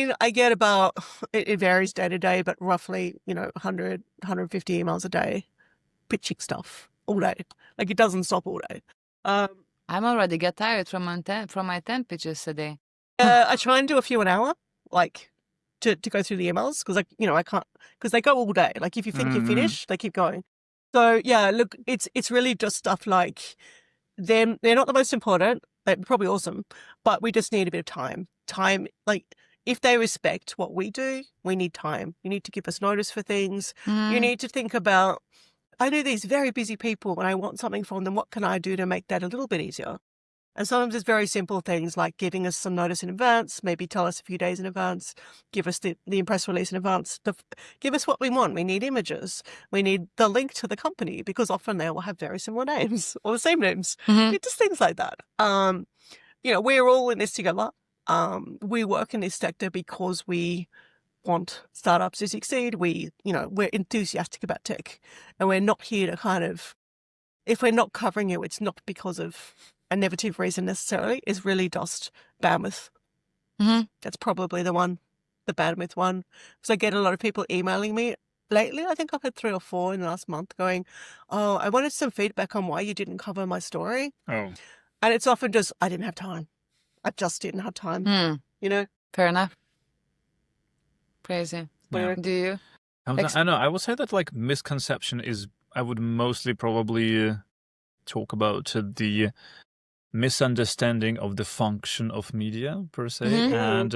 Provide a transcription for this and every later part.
mean, I get about, it varies day to day, but roughly, 100, 150 emails a day, pitching stuff all day. Like it doesn't stop all day. I'm already get tired from my 10 pitches a day. I try and do a few an hour, like to go through the emails because I can't, because they go all day. Like if you think you're finished, they keep going. So yeah, look, it's really just stuff like they're not the most important. They're probably awesome, but we just need a bit of time. Time, like if they respect what we do, we need time. You need to give us notice for things. You need to think about, I know these very busy people and I want something from them. What can I do to make that a little bit easier? And sometimes it's very simple things like giving us some notice in advance, maybe tell us a few days in advance, give us the press release in advance, give us what we want. We need images. We need the link to the company because often they will have very similar names or the same names. Just things like that. We're all in this together. We work in this sector because we want startups to succeed. We're enthusiastic about tech and we're not here to kind of, if we're not covering you, it's not because of a negative reason necessarily, is really just bandwidth. That's probably the bandwidth one. Because I get a lot of people emailing me lately. I think I've had 3 or 4 in the last month going, oh, I wanted some feedback on why you didn't cover my story. Oh. And it's often just, I didn't have time. I just didn't have time, Fair enough. Crazy. Yeah. Do you? I know. I would say that like misconception is, I would mostly probably talk about the misunderstanding of the function of media per se. And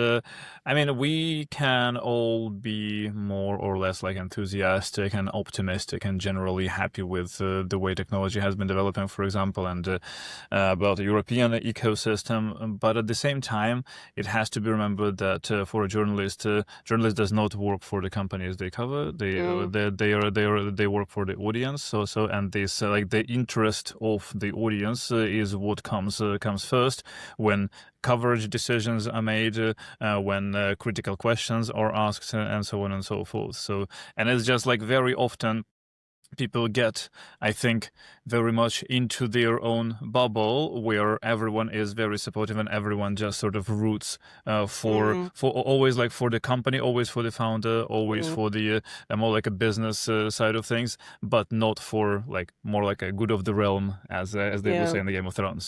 I mean, we can all be more or less like enthusiastic and optimistic and generally happy with the way technology has been developing, for example, and about the European ecosystem. But at the same time, it has to be remembered that for a journalist does not work for the companies they cover. They work for the audience. So and this like the interest of the audience is what comes first when coverage decisions are made, when critical questions are asked, and so on and so forth. So, and it's just like very often people get, I think, very much into their own bubble where everyone is very supportive and everyone just sort of roots for always like for the company, always for the founder, always for the more like a business side of things, but not for like more like a good of the realm as they would say in the Game of Thrones. So.